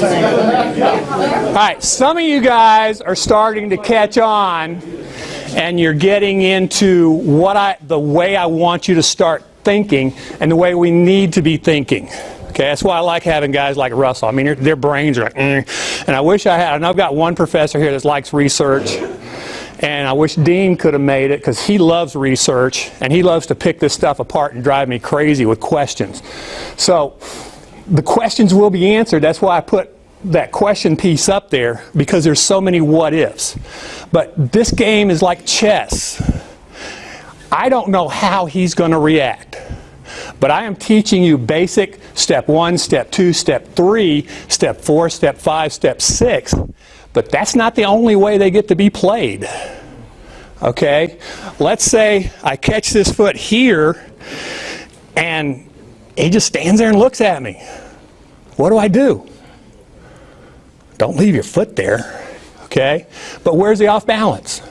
All right, some of you guys are starting to catch on, and you're getting into the way I want you to start thinking and the way we need to be thinking. Okay, that's why I like having guys like Russell. I mean, their brains are like, and I wish I had. And I've got one professor here that likes research, and I wish Dean could have made it because he loves research and he loves to pick this stuff apart and drive me crazy with questions. So the questions will be answered. That's why I put that question piece up there, because there's so many what ifs. But this game is like chess. I don't know how he's going to react, but I am teaching you basic step 1, step 2, step 3, step 4, step 5, step 6. But that's not the only way they get to be played. Okay? Let's say I catch this foot here and he just stands there and looks at me. What do I do? Don't leave your foot there. Okay? But where's the off balance?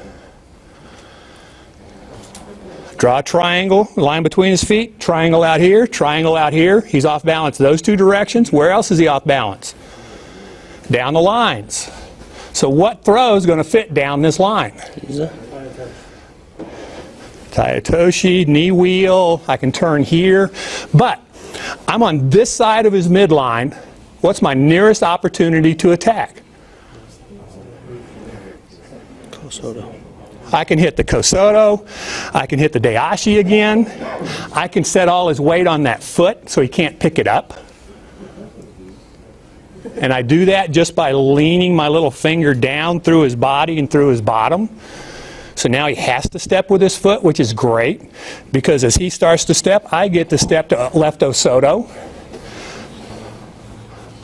Draw a triangle, line between his feet, triangle out here, triangle out here. He's off balance those two directions. Where else is he off balance? Down the lines. So what throw is going to fit down this line? Tayatoshi, knee wheel, I can turn here. But I'm on this side of his midline. What's my nearest opportunity to attack? Kosoto. I can hit the Kosoto. I can hit the Dayashi again. I can set all his weight on that foot so he can't pick it up. And I do that just by leaning my little finger down through his body and through his bottom. So now he has to step with his foot, which is great, because as he starts to step, I get to step to left Osoto.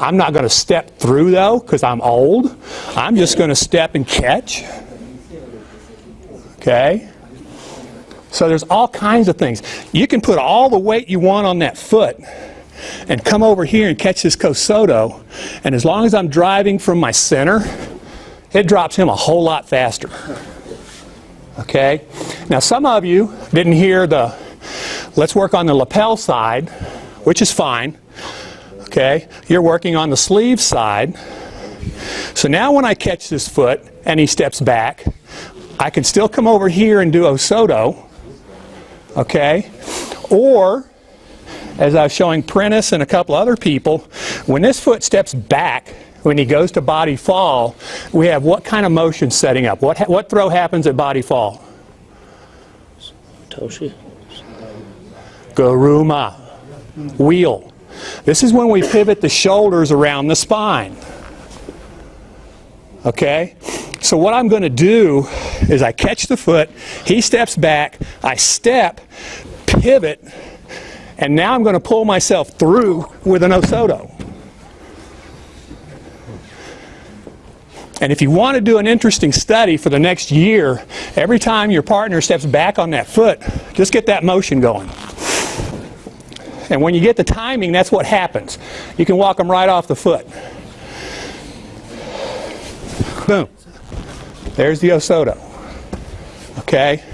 I'm not going to step through, though, because I'm old. I'm just going to step and catch. Okay? So there's all kinds of things. You can put all the weight you want on that foot and come over here and catch this Kosoto, and as long as I'm driving from my center, it drops him a whole lot faster. Okay? Now some of you didn't hear the, let's work on the lapel side, which is fine. Okay? You're working on the sleeve side. So now when I catch this foot and he steps back, I can still come over here and do Osoto. Okay? Or, as I was showing Prentice and a couple other people, when this foot steps back, when he goes to body fall, we have what kind of motion setting up? What throw happens at body fall? Toshi. Guruma. Wheel. This is when we pivot the shoulders around the spine. Okay? So what I'm going to do is I catch the foot, he steps back, I step, pivot, and now I'm going to pull myself through with an Osoto. And if you want to do an interesting study for the next year, every time your partner steps back on that foot, just get that motion going. And when you get the timing, that's what happens. You can walk them right off the foot. Boom. There's the Osoto. Okay?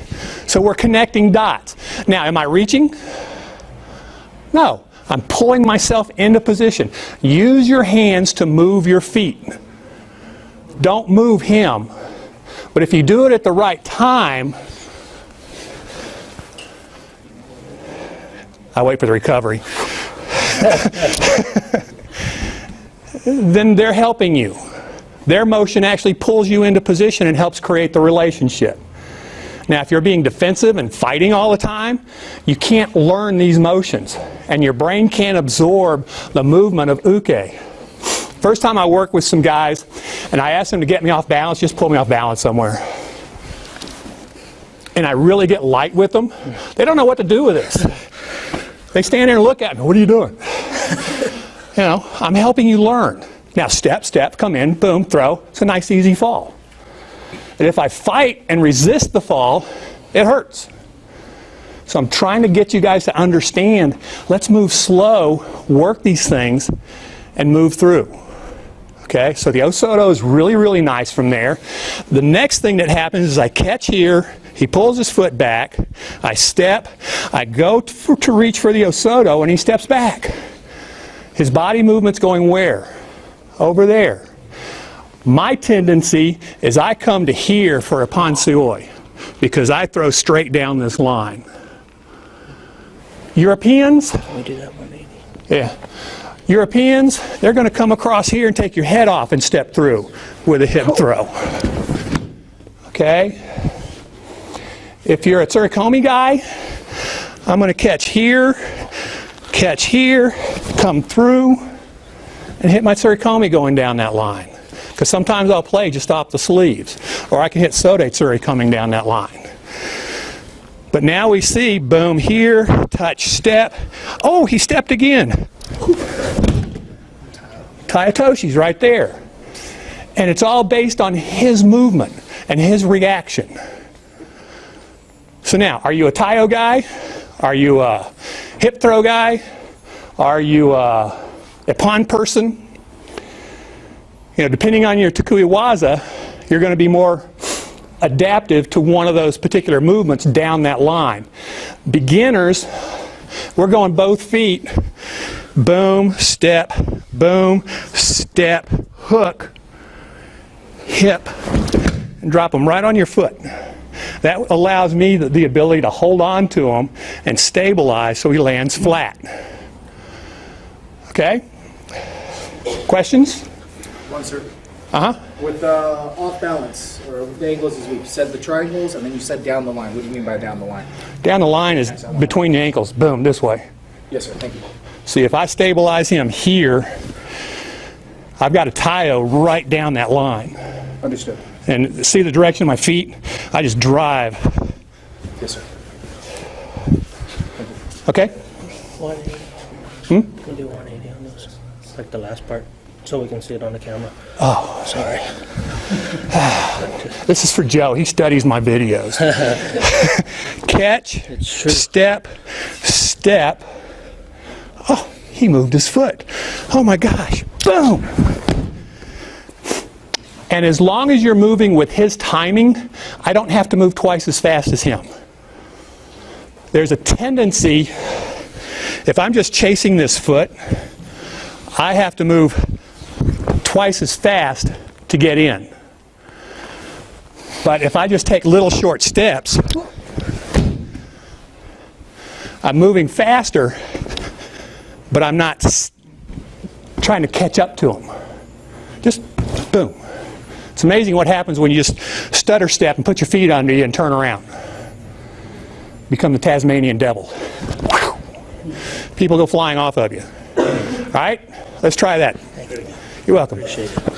So we're connecting dots. Now, am I reaching? No. I'm pulling myself into position. Use your hands to move your feet. Don't move him. But if you do it at the right time, I wait for the recovery, then they're helping you. Their motion actually pulls you into position and helps create the relationship. Now, if you're being defensive and fighting all the time, you can't learn these motions, and your brain can't absorb the movement of uke. First time I worked with some guys, and I asked them to get me off balance, just pull me off balance somewhere. And I really get light with them. They don't know what to do with this. They stand there and look at me. What are you doing? You know, I'm helping you learn. Now step, step, come in, boom, throw. It's a nice easy fall. And if I fight and resist the fall, it hurts. So I'm trying to get you guys to understand, let's move slow, work these things, and move through. Okay, so the Osoto is really, really nice from there. The next thing that happens is I catch here, he pulls his foot back, I step, I go to reach for the Osoto, and he steps back. His body movement's going where? over there. My tendency is I come to here for a pansui because I throw straight down this line. Europeans, Can we do that 180? yeah. Europeans, they're going to come across here and take your head off and step through with a hip throw. Okay? If you're a tsurikomi guy, I'm going to catch here, come through, and hit my tsurikomi going down that line. Because sometimes I'll play just off the sleeves, or I can hit sode tsuri coming down that line. But now we see, boom, here, touch, step. Oh, he stepped again. Tayatoshi's right there. And it's all based on his movement and his reaction. So now, are you a Taio guy? Are you a hip throw guy? Are you a pon person? You know, depending on your Takui Waza, you're going to be more adaptive to one of those particular movements down that line. Beginners, we're going both feet. Boom, step, hook, hip, and drop them right on your foot. That allows me the ability to hold on to him and stabilize so he lands flat. Okay? Questions? One, sir. Uh-huh. With off balance, or with the angles as we've said the triangles, and then you said down the line. What do you mean by down the line? Down the line is between the ankles. Boom, this way. Yes, sir. Thank you. See, if I stabilize him here, I've got a Taio right down that line. Understood. And see the direction of my feet? I just drive. Yes, sir. Okay? 180. Hmm? Can we do 180 on those? Like the last part, so we can see it on the camera. Oh. Sorry. This is for Joe. He studies my videos. Catch, It's true. step. Oh, he moved his foot. Oh my gosh. Boom. And as long as you're moving with his timing, I don't have to move twice as fast as him. There's a tendency, if I'm just chasing this foot, I have to move twice as fast to get in. But if I just take little short steps, I'm moving faster, but I'm not trying to catch up to him. Just boom. It's amazing what happens when you just stutter step and put your feet under you and turn around. Become the Tasmanian devil. People go flying off of you. All right? Let's try that. Thank you. You're welcome. Appreciate it.